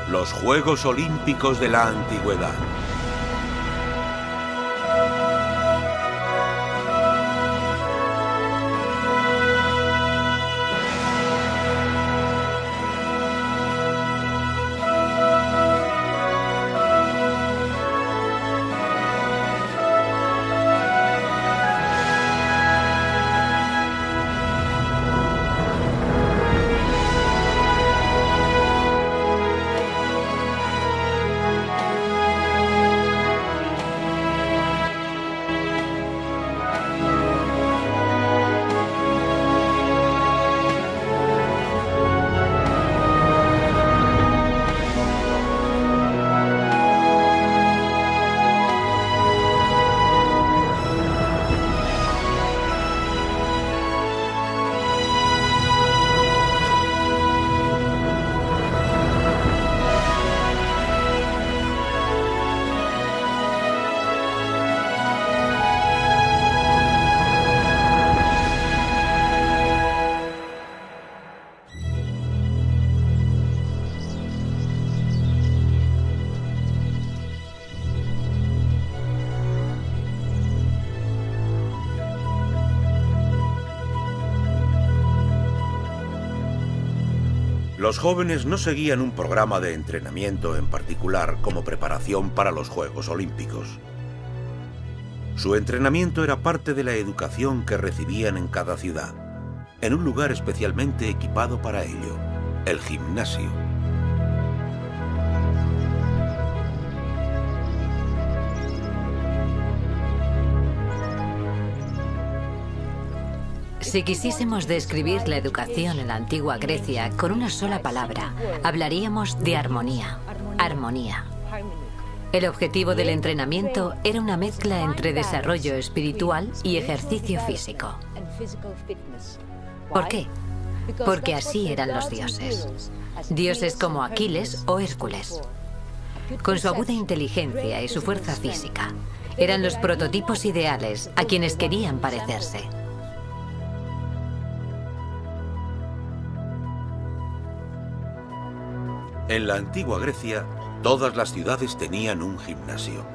Los Juegos Olímpicos de la Antigüedad. Los jóvenes no seguían un programa de entrenamiento en particular como preparación para los Juegos Olímpicos. Su entrenamiento era parte de la educación que recibían en cada ciudad, en un lugar especialmente equipado para ello, el gimnasio. Si quisiésemos describir la educación en la antigua Grecia con una sola palabra, hablaríamos de armonía. Armonía. El objetivo del entrenamiento era una mezcla entre desarrollo espiritual y ejercicio físico. ¿Por qué? Porque así eran los dioses. Dioses como Aquiles o Hércules. Con su aguda inteligencia y su fuerza física, eran los prototipos ideales a quienes querían parecerse. En la antigua Grecia, todas las ciudades tenían un gimnasio.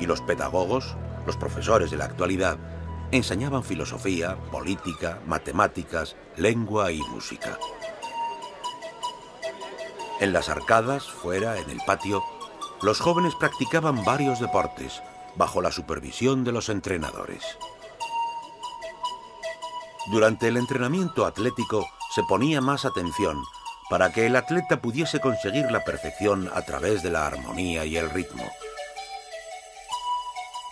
Y los pedagogos, los profesores de la actualidad, enseñaban filosofía, política, matemáticas, lengua y música. En las arcadas, fuera, en el patio, los jóvenes practicaban varios deportes, bajo la supervisión de los entrenadores. Durante el entrenamiento atlético se ponía más atención para que el atleta pudiese conseguir la perfección a través de la armonía y el ritmo.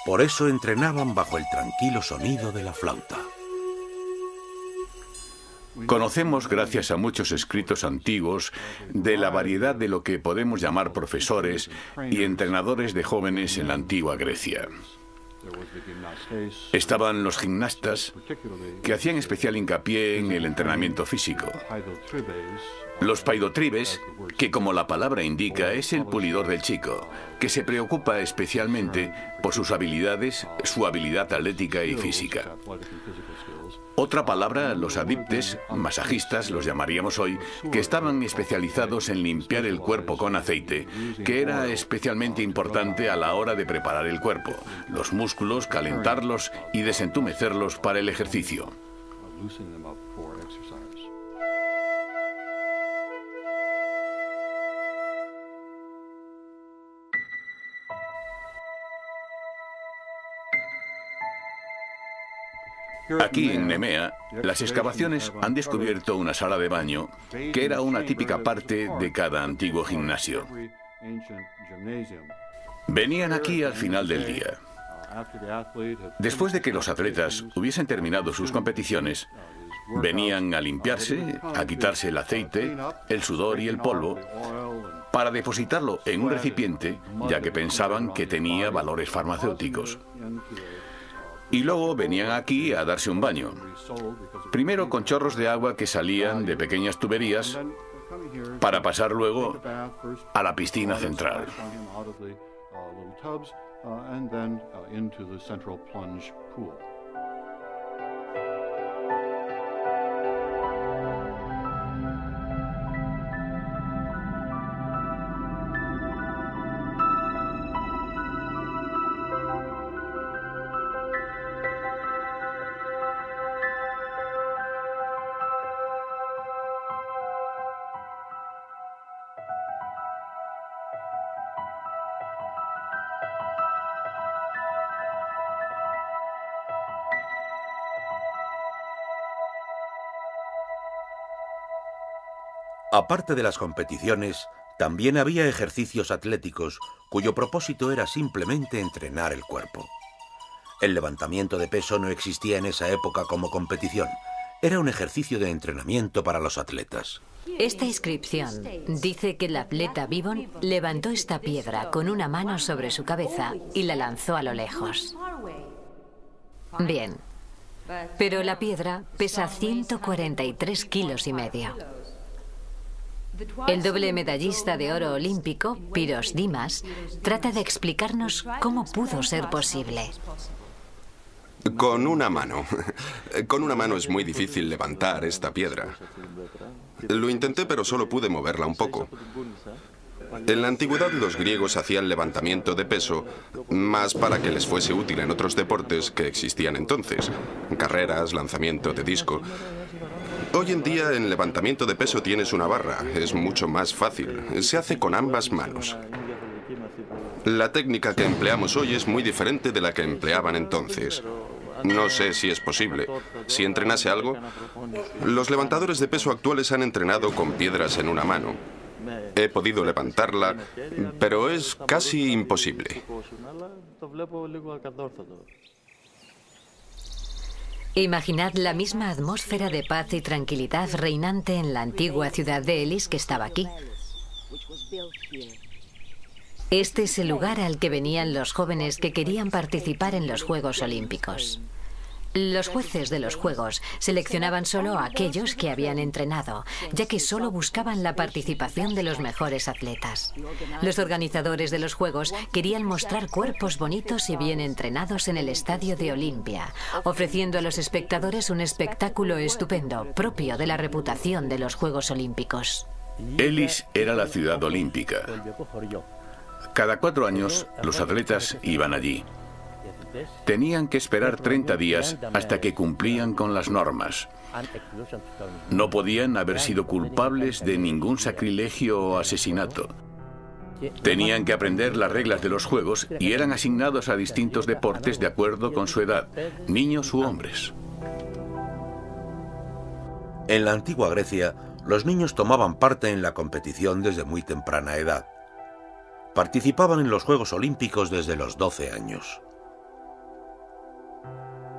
Por eso entrenaban bajo el tranquilo sonido de la flauta. Conocemos, gracias a muchos escritos antiguos, de la variedad de lo que podemos llamar profesores y entrenadores de jóvenes en la antigua Grecia. Estaban los gimnastas, que hacían especial hincapié en el entrenamiento físico. Los paidotribes, que como la palabra indica es el pulidor del chico, que se preocupa especialmente por sus habilidades, su habilidad atlética y física. Otra palabra, los adiptes, masajistas los llamaríamos hoy, que estaban especializados en limpiar el cuerpo con aceite, que era especialmente importante a la hora de preparar el cuerpo, los músculos, calentarlos y desentumecerlos para el ejercicio. Aquí en Nemea, las excavaciones han descubierto una sala de baño que era una típica parte de cada antiguo gimnasio. Venían aquí al final del día. Después de que los atletas hubiesen terminado sus competiciones, venían a limpiarse, a quitarse el aceite, el sudor y el polvo, para depositarlo en un recipiente, ya que pensaban que tenía valores farmacéuticos. Y luego venían aquí a darse un baño. Primero con chorros de agua que salían de pequeñas tuberías para pasar luego a la piscina central. Aparte de las competiciones, también había ejercicios atléticos cuyo propósito era simplemente entrenar el cuerpo. El levantamiento de peso no existía en esa época como competición. Era un ejercicio de entrenamiento para los atletas. Esta inscripción dice que el atleta Vivon levantó esta piedra con una mano sobre su cabeza y la lanzó a lo lejos. Bien, pero la piedra pesa 143 kilos y medio. El doble medallista de oro olímpico, Piros Dimas, trata de explicarnos cómo pudo ser posible. Con una mano. Con una mano es muy difícil levantar esta piedra. Lo intenté, pero solo pude moverla un poco. En la antigüedad los griegos hacían levantamiento de peso más para que les fuese útil en otros deportes que existían entonces. Carreras, lanzamiento de disco. Hoy en día en levantamiento de peso tienes una barra. Es mucho más fácil. Se hace con ambas manos. La técnica que empleamos hoy es muy diferente de la que empleaban entonces. No sé si es posible. Si entrenase algo, los levantadores de peso actuales han entrenado con piedras en una mano. He podido levantarla, pero es casi imposible. Imaginad la misma atmósfera de paz y tranquilidad reinante en la antigua ciudad de Elis que estaba aquí. Este es el lugar al que venían los jóvenes que querían participar en los Juegos Olímpicos. Los jueces de los Juegos seleccionaban solo a aquellos que habían entrenado, ya que solo buscaban la participación de los mejores atletas. Los organizadores de los Juegos querían mostrar cuerpos bonitos y bien entrenados en el estadio de Olimpia, ofreciendo a los espectadores un espectáculo estupendo, propio de la reputación de los Juegos Olímpicos. Elis era la ciudad olímpica. Cada 4 años, los atletas iban allí. Tenían que esperar 30 días hasta que cumplían con las normas. No podían haber sido culpables de ningún sacrilegio o asesinato. Tenían que aprender las reglas de los juegos y eran asignados a distintos deportes de acuerdo con su edad, niños u hombres. En la antigua Grecia, los niños tomaban parte en la competición desde muy temprana edad. Participaban en los Juegos Olímpicos desde los 12 años.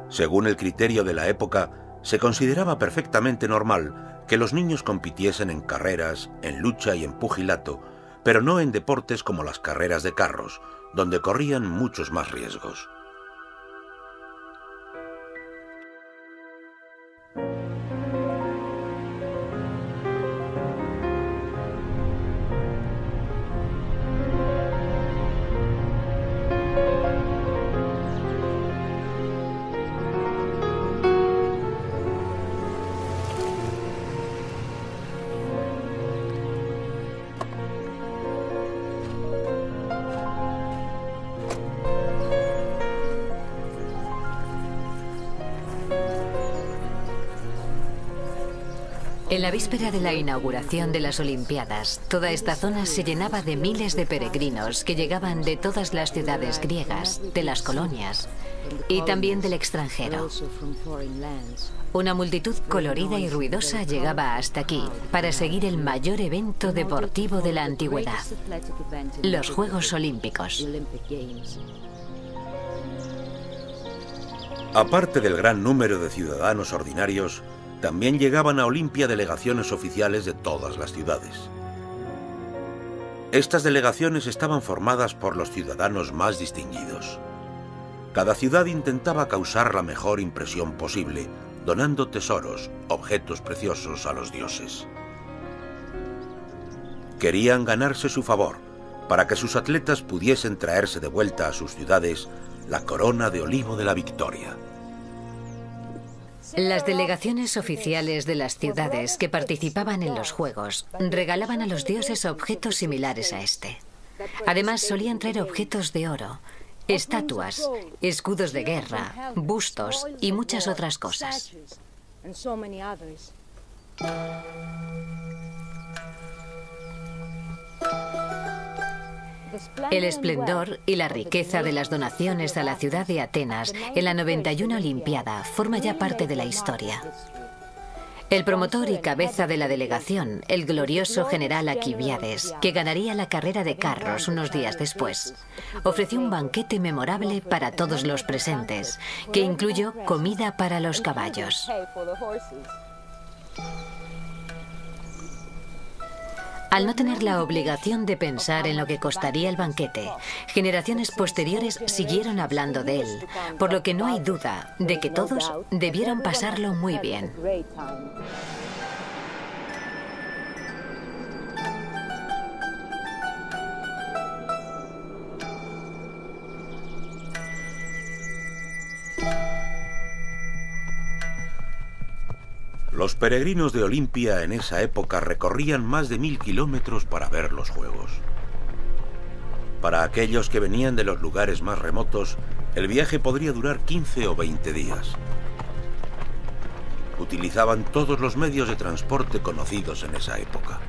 Según el criterio de la época, se consideraba perfectamente normal que los niños compitiesen en carreras, en lucha y en pugilato, pero no en deportes como las carreras de carros, donde corrían muchos más riesgos. En la víspera de la inauguración de las Olimpiadas, toda esta zona se llenaba de miles de peregrinos que llegaban de todas las ciudades griegas, de las colonias y también del extranjero. Una multitud colorida y ruidosa llegaba hasta aquí para seguir el mayor evento deportivo de la antigüedad, los Juegos Olímpicos. Aparte del gran número de ciudadanos ordinarios, también llegaban a Olimpia delegaciones oficiales de todas las ciudades. Estas delegaciones estaban formadas por los ciudadanos más distinguidos. Cada ciudad intentaba causar la mejor impresión posible, donando tesoros, objetos preciosos a los dioses. Querían ganarse su favor, para que sus atletas pudiesen traerse de vuelta a sus ciudades la corona de olivo de la victoria. Las delegaciones oficiales de las ciudades que participaban en los Juegos regalaban a los dioses objetos similares a este. Además, solían traer objetos de oro, estatuas, escudos de guerra, bustos y muchas otras cosas. El esplendor y la riqueza de las donaciones a la ciudad de Atenas en la 91 Olimpiada forma ya parte de la historia. El promotor y cabeza de la delegación, el glorioso general Alcibíades, que ganaría la carrera de carros unos días después, ofreció un banquete memorable para todos los presentes, que incluyó comida para los caballos. Al no tener la obligación de pensar en lo que costaría el banquete, generaciones posteriores siguieron hablando de él, por lo que no hay duda de que todos debieron pasarlo muy bien. Los peregrinos de Olimpia en esa época recorrían más de 1000 kilómetros para ver los juegos. Para aquellos que venían de los lugares más remotos, el viaje podría durar 15 o 20 días. Utilizaban todos los medios de transporte conocidos en esa época.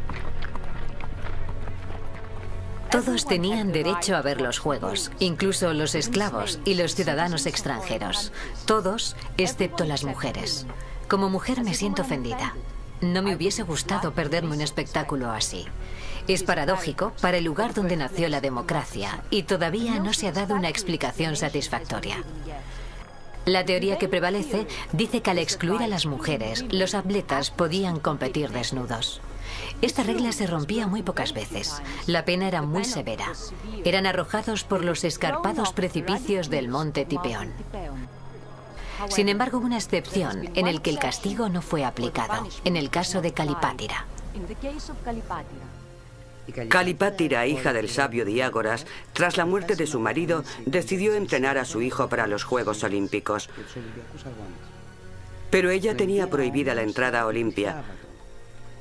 Todos tenían derecho a ver los juegos, incluso los esclavos y los ciudadanos extranjeros. Todos, excepto las mujeres. Como mujer me siento ofendida. No me hubiese gustado perderme un espectáculo así. Es paradójico para el lugar donde nació la democracia y todavía no se ha dado una explicación satisfactoria. La teoría que prevalece dice que al excluir a las mujeres, los atletas podían competir desnudos. Esta regla se rompía muy pocas veces. La pena era muy severa. Eran arrojados por los escarpados precipicios del monte Tipeón. Sin embargo, hubo una excepción en el que el castigo no fue aplicado, en el caso de Calipátira. Calipátira, hija del sabio Diágoras, tras la muerte de su marido, decidió entrenar a su hijo para los Juegos Olímpicos. Pero ella tenía prohibida la entrada a Olimpia,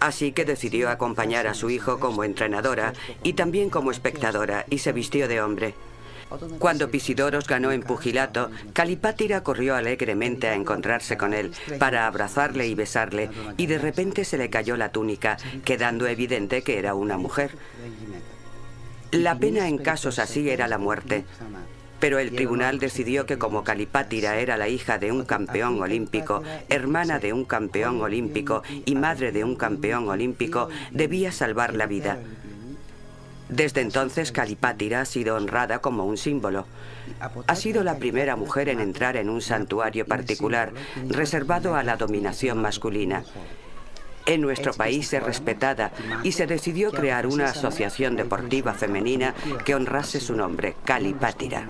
así que decidió acompañar a su hijo como entrenadora y también como espectadora, y se vistió de hombre. Cuando Pisidoros ganó en pugilato, Calipátira corrió alegremente a encontrarse con él, para abrazarle y besarle, y de repente se le cayó la túnica, quedando evidente que era una mujer. La pena en casos así era la muerte, pero el tribunal decidió que como Calipátira era la hija de un campeón olímpico, hermana de un campeón olímpico y madre de un campeón olímpico, debía salvar la vida. Desde entonces, Calipátira ha sido honrada como un símbolo. Ha sido la primera mujer en entrar en un santuario particular, reservado a la dominación masculina. En nuestro país es respetada y se decidió crear una asociación deportiva femenina que honrase su nombre, Calipátira.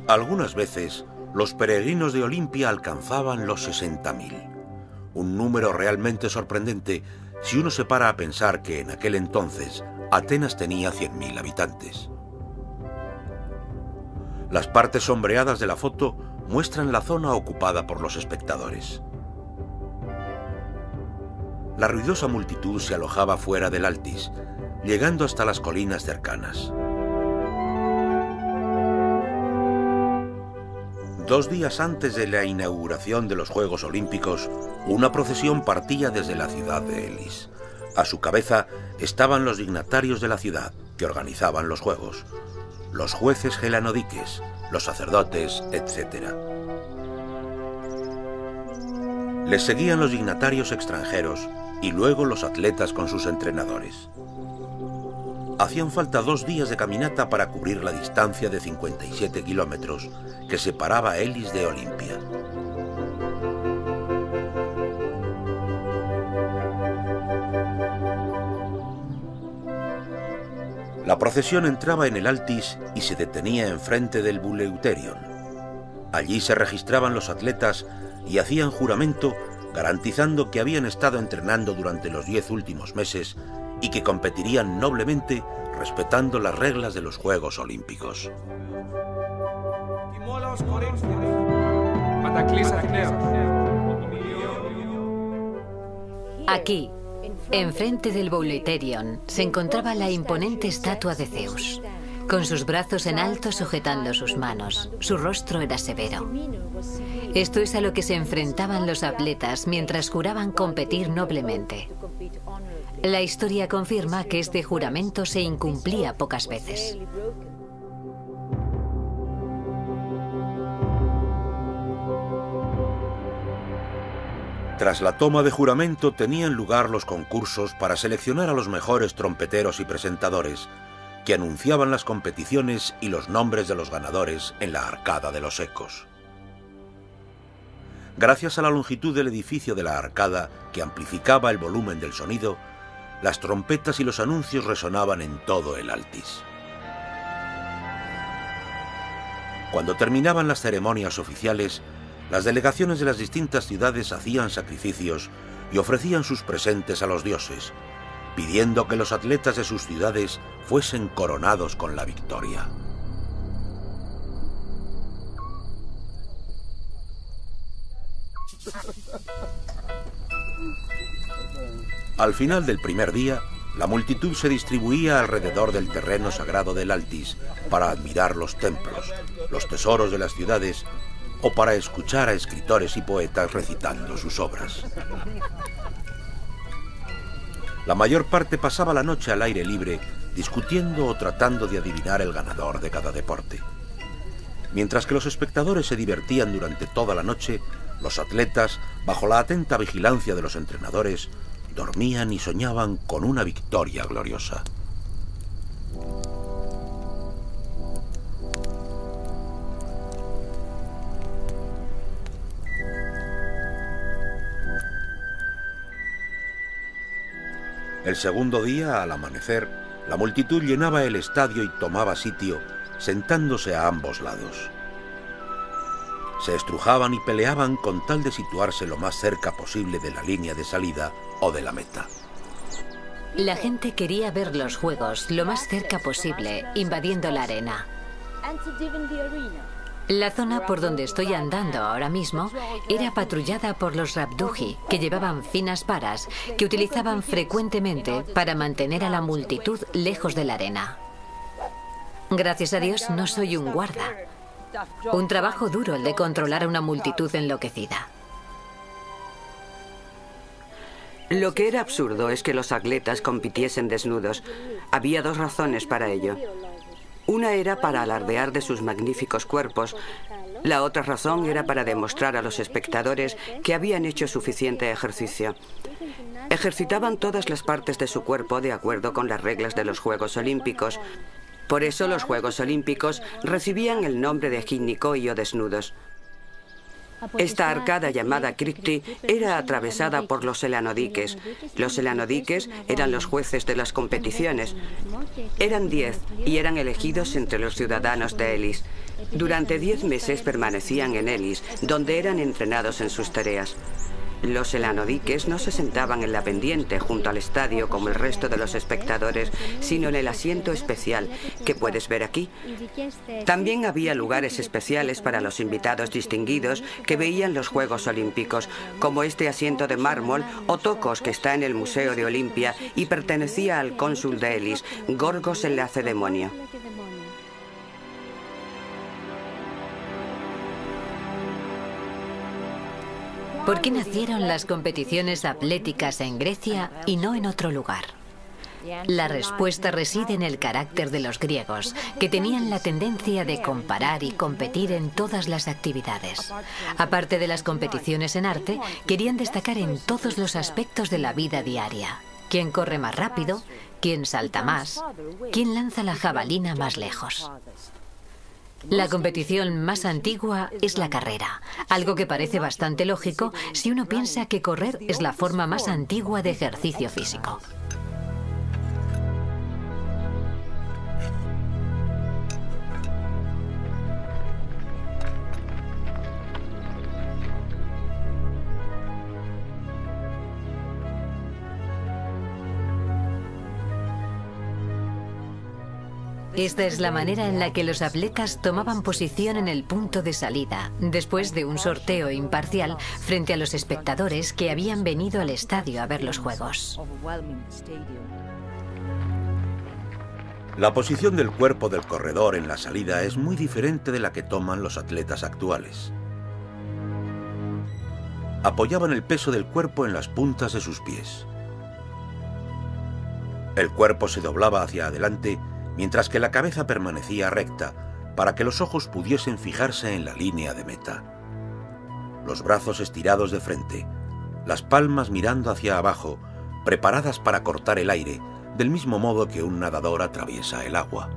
Algunas veces, los peregrinos de Olimpia alcanzaban los 60.000. Un número realmente sorprendente si uno se para a pensar que en aquel entonces Atenas tenía 100.000 habitantes. Las partes sombreadas de la foto muestran la zona ocupada por los espectadores. La ruidosa multitud se alojaba fuera del Altis, llegando hasta las colinas cercanas. 2 días antes de la inauguración de los Juegos Olímpicos, una procesión partía desde la ciudad de Elis. A su cabeza estaban los dignatarios de la ciudad, que organizaban los Juegos, los jueces gelanodiques, los sacerdotes, etc. Les seguían los dignatarios extranjeros y luego los atletas con sus entrenadores. Hacían falta 2 días de caminata para cubrir la distancia de 57 kilómetros que separaba a Elis de Olimpia. La procesión entraba en el Altis y se detenía enfrente del Buleuterion. Allí se registraban los atletas y hacían juramento garantizando que habían estado entrenando durante los 10 últimos meses y que competirían noblemente respetando las reglas de los Juegos Olímpicos. Aquí, enfrente del Buleuterion, se encontraba la imponente estatua de Zeus. Con sus brazos en alto sujetando sus manos, su rostro era severo. Esto es a lo que se enfrentaban los atletas mientras juraban competir noblemente. La historia confirma que este juramento se incumplía pocas veces. Tras la toma de juramento tenían lugar los concursos para seleccionar a los mejores trompeteros y presentadores, que anunciaban las competiciones y los nombres de los ganadores en la Arcada de los Ecos. Gracias a la longitud del edificio de la arcada, que amplificaba el volumen del sonido, las trompetas y los anuncios resonaban en todo el Altis. Cuando terminaban las ceremonias oficiales, las delegaciones de las distintas ciudades hacían sacrificios y ofrecían sus presentes a los dioses, pidiendo que los atletas de sus ciudades fuesen coronados con la victoria. Al final del primer día, la multitud se distribuía alrededor del terreno sagrado del Altis para admirar los templos, los tesoros de las ciudades o para escuchar a escritores y poetas recitando sus obras. La mayor parte pasaba la noche al aire libre, discutiendo o tratando de adivinar el ganador de cada deporte. Mientras que los espectadores se divertían durante toda la noche, los atletas, bajo la atenta vigilancia de los entrenadores, dormían y soñaban con una victoria gloriosa. El segundo día, al amanecer, la multitud llenaba el estadio y tomaba sitio, sentándose a ambos lados. Se estrujaban y peleaban con tal de situarse lo más cerca posible de la línea de salida o de la meta. La gente quería ver los juegos lo más cerca posible, invadiendo la arena. La zona por donde estoy andando ahora mismo era patrullada por los Rabduji, que llevaban finas varas que utilizaban frecuentemente para mantener a la multitud lejos de la arena. Gracias a Dios no soy un guarda. Un trabajo duro el de controlar a una multitud enloquecida. Lo que era absurdo es que los atletas compitiesen desnudos. Había dos razones para ello. Una era para alardear de sus magníficos cuerpos. La otra razón era para demostrar a los espectadores que habían hecho suficiente ejercicio. Ejercitaban todas las partes de su cuerpo de acuerdo con las reglas de los Juegos Olímpicos. Por eso los Juegos Olímpicos recibían el nombre de Gimnikoio o desnudos. Esta arcada llamada Kripti era atravesada por los selanodiques. Los selanodiques eran los jueces de las competiciones. Eran 10 y eran elegidos entre los ciudadanos de Elis. Durante 10 meses permanecían en Elis, donde eran entrenados en sus tareas. Los selanodiques no se sentaban en la pendiente junto al estadio como el resto de los espectadores, sino en el asiento especial que puedes ver aquí. También había lugares especiales para los invitados distinguidos que veían los Juegos Olímpicos, como este asiento de mármol o tocos que está en el Museo de Olimpia y pertenecía al cónsul de Elis, Gorgos el Lacedemonio. ¿Por qué nacieron las competiciones atléticas en Grecia y no en otro lugar? La respuesta reside en el carácter de los griegos, que tenían la tendencia de comparar y competir en todas las actividades. Aparte de las competiciones en arte, querían destacar en todos los aspectos de la vida diaria. ¿Quién corre más rápido? ¿Quién salta más? ¿Quién lanza la jabalina más lejos? La competición más antigua es la carrera, algo que parece bastante lógico si uno piensa que correr es la forma más antigua de ejercicio físico. Esta es la manera en la que los atletas tomaban posición en el punto de salida, después de un sorteo imparcial frente a los espectadores que habían venido al estadio a ver los juegos. La posición del cuerpo del corredor en la salida es muy diferente de la que toman los atletas actuales. Apoyaban el peso del cuerpo en las puntas de sus pies. El cuerpo se doblaba hacia adelante, mientras que la cabeza permanecía recta para que los ojos pudiesen fijarse en la línea de meta. Los brazos estirados de frente, las palmas mirando hacia abajo, preparadas para cortar el aire, del mismo modo que un nadador atraviesa el agua.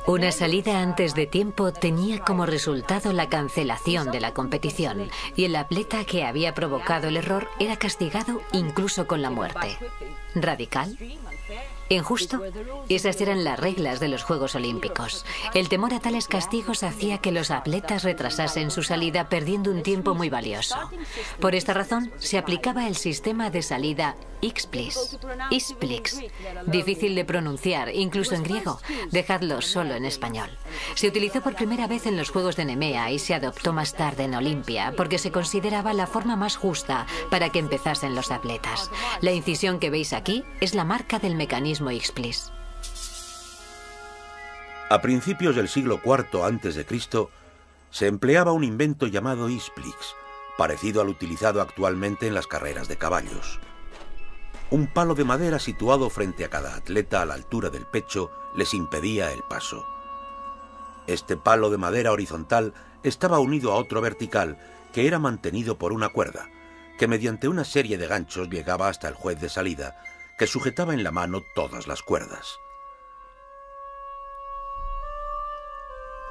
Una salida antes de tiempo tenía como resultado la cancelación de la competición, y el atleta que había provocado el error era castigado incluso con la muerte. ¿Radical? ¿Injusto? Esas eran las reglas de los Juegos Olímpicos. El temor a tales castigos hacía que los atletas retrasasen su salida perdiendo un tiempo muy valioso. Por esta razón, se aplicaba el sistema de salida Ixplis. Difícil de pronunciar, incluso en griego. Dejadlo solo en español. Se utilizó por primera vez en los Juegos de Nemea y se adoptó más tarde en Olimpia porque se consideraba la forma más justa para que empezasen los atletas. La incisión que veis aquí es la marca del mecanismo Ixplis. A principios del siglo IV a.C. se empleaba un invento llamado Ixplis, parecido al utilizado actualmente en las carreras de caballos. Un palo de madera situado frente a cada atleta a la altura del pecho les impedía el paso. Este palo de madera horizontal estaba unido a otro vertical que era mantenido por una cuerda, que mediante una serie de ganchos llegaba hasta el juez de salida, que sujetaba en la mano todas las cuerdas.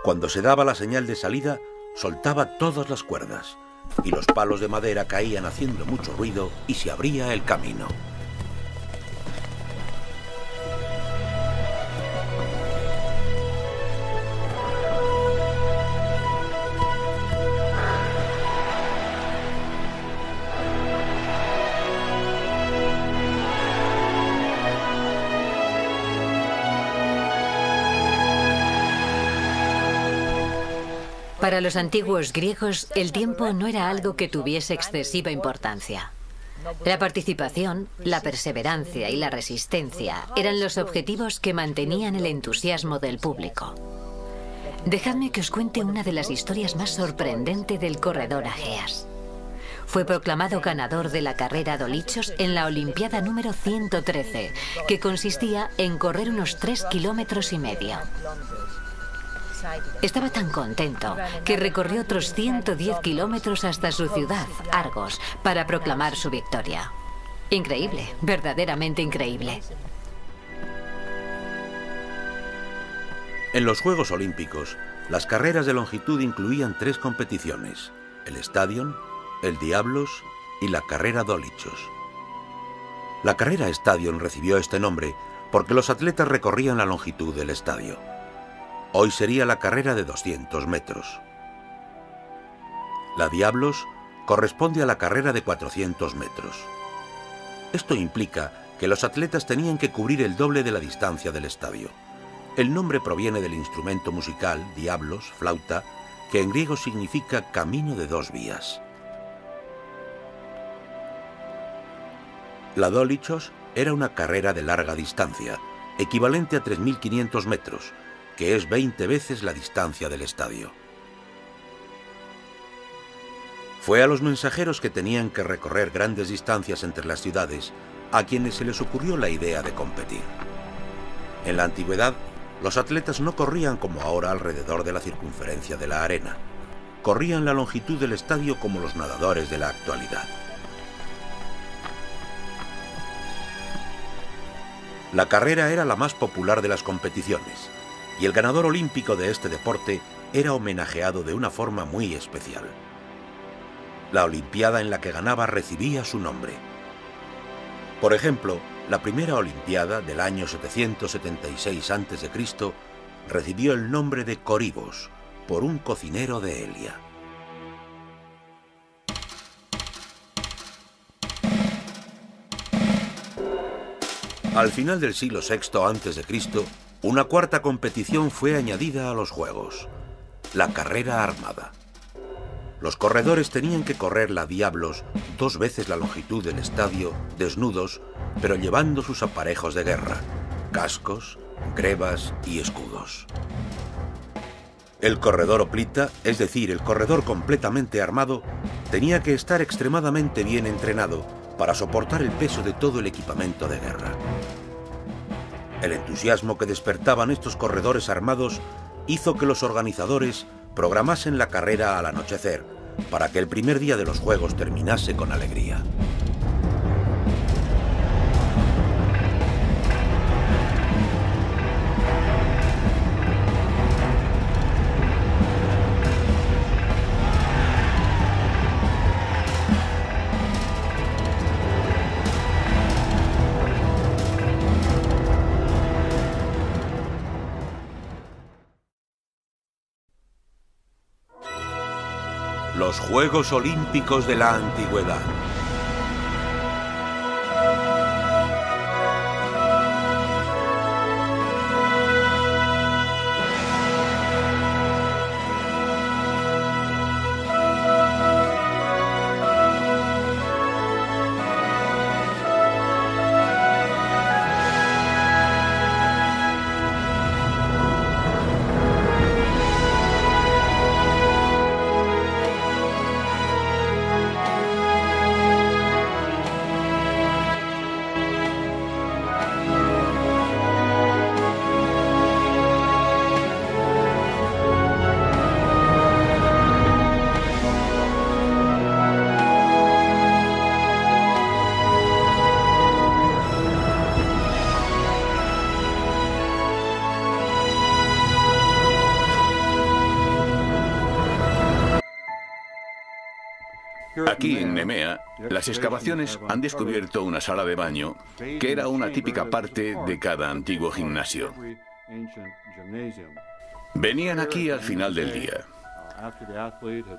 Cuando se daba la señal de salida, soltaba todas las cuerdas, y los palos de madera caían haciendo mucho ruido y se abría el camino. Para los antiguos griegos, el tiempo no era algo que tuviese excesiva importancia. La participación, la perseverancia y la resistencia eran los objetivos que mantenían el entusiasmo del público. Dejadme que os cuente una de las historias más sorprendentes del corredor Ageas. Fue proclamado ganador de la carrera Dolichos en la Olimpiada número 113, que consistía en correr unos 3,5 kilómetros. Estaba tan contento que recorrió otros 110 kilómetros hasta su ciudad, Argos, para proclamar su victoria. Increíble, verdaderamente increíble. En los Juegos Olímpicos, las carreras de longitud incluían 3 competiciones: el Stadion, el Diablos y la carrera Dolichos. La carrera Stadion recibió este nombre porque los atletas recorrían la longitud del estadio. Hoy sería la carrera de 200 metros. La Diablos corresponde a la carrera de 400 metros. Esto implica que los atletas tenían que cubrir el doble de la distancia del estadio. El nombre proviene del instrumento musical, diablos, flauta, que en griego significa camino de 2 vías. La Dolichos era una carrera de larga distancia, equivalente a 3.500 metros, que es 20 veces la distancia del estadio. Fue a los mensajeros que tenían que recorrer grandes distancias entre las ciudades a quienes se les ocurrió la idea de competir. En la antigüedad, los atletas no corrían como ahora alrededor de la circunferencia de la arena. Corrían la longitud del estadio como los nadadores de la actualidad. La carrera era la más popular de las competiciones, y el ganador olímpico de este deporte era homenajeado de una forma muy especial. La olimpiada en la que ganaba recibía su nombre. Por ejemplo, la primera olimpiada del año 776 a.C. recibió el nombre de Coribos, por un cocinero de Elia. Al final del siglo VI a.C., una cuarta competición fue añadida a los Juegos: la carrera armada. Los corredores tenían que correr la Diablos 2 veces la longitud del estadio, desnudos, pero llevando sus aparejos de guerra: cascos, grebas y escudos. El corredor hoplita, es decir, el corredor completamente armado, tenía que estar extremadamente bien entrenado para soportar el peso de todo el equipamiento de guerra. El entusiasmo que despertaban estos corredores armados hizo que los organizadores programasen la carrera al anochecer, para que el primer día de los Juegos terminase con alegría. Los Juegos Olímpicos de la Antigüedad. Aquí en Nemea, las excavaciones han descubierto una sala de baño que era una típica parte de cada antiguo gimnasio. Venían aquí al final del día.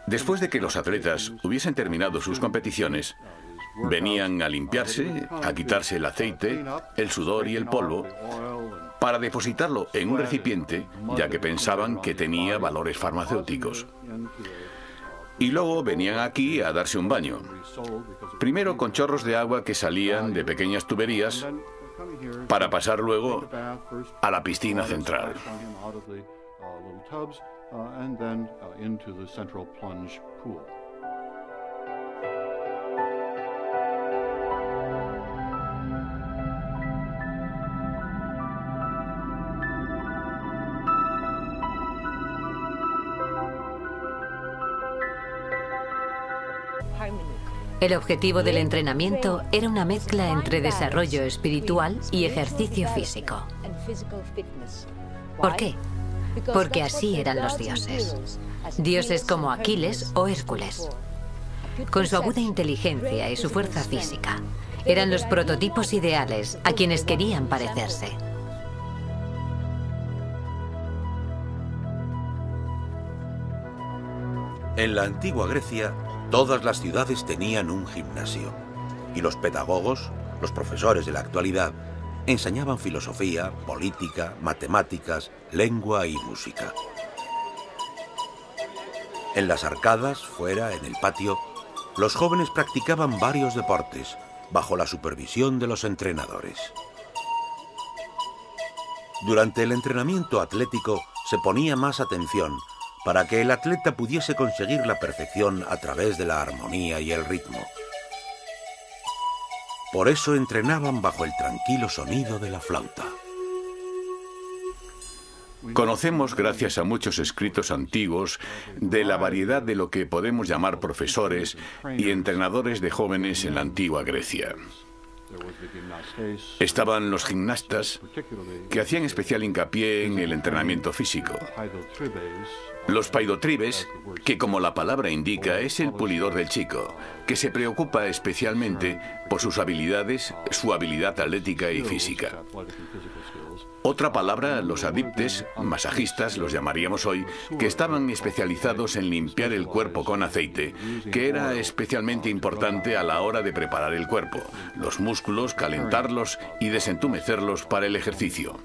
Después de que los atletas hubiesen terminado sus competiciones, venían a limpiarse, a quitarse el aceite, el sudor y el polvo, para depositarlo en un recipiente, ya que pensaban que tenía valores farmacéuticos. Y luego venían aquí a darse un baño. Primero con chorros de agua que salían de pequeñas tuberías para pasar luego a la piscina central. El objetivo del entrenamiento era una mezcla entre desarrollo espiritual y ejercicio físico. ¿Por qué? Porque así eran los dioses. Dioses como Aquiles o Hércules. Con su aguda inteligencia y su fuerza física, eran los prototipos ideales a quienes querían parecerse. En la antigua Grecia, todas las ciudades tenían un gimnasio, y los pedagogos, los profesores de la actualidad, enseñaban filosofía, política, matemáticas, lengua y música. En las arcadas, fuera, en el patio, los jóvenes practicaban varios deportes, bajo la supervisión de los entrenadores. Durante el entrenamiento atlético se ponía más atención para que el atleta pudiese conseguir la perfección a través de la armonía y el ritmo. Por eso entrenaban bajo el tranquilo sonido de la flauta. Conocemos, gracias a muchos escritos antiguos, de la variedad de lo que podemos llamar profesores y entrenadores de jóvenes en la antigua Grecia. Estaban los gimnastas, que hacían especial hincapié en el entrenamiento físico. Los paidotribes, que como la palabra indica es el pulidor del chico, que se preocupa especialmente por sus habilidades, su habilidad atlética y física. Otra palabra, los adiptes, masajistas los llamaríamos hoy, que estaban especializados en limpiar el cuerpo con aceite, que era especialmente importante a la hora de preparar el cuerpo, los músculos, calentarlos y desentumecerlos para el ejercicio.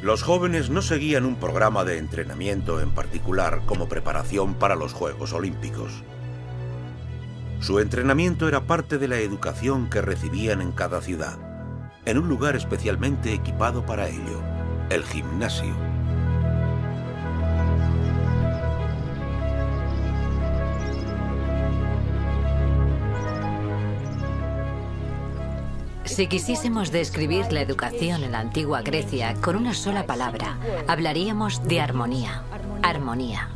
Los jóvenes no seguían un programa de entrenamiento en particular como preparación para los Juegos Olímpicos. Su entrenamiento era parte de la educación que recibían en cada ciudad, en un lugar especialmente equipado para ello, el gimnasio. Si quisiésemos describir la educación en la antigua Grecia con una sola palabra, hablaríamos de armonía. Armonía.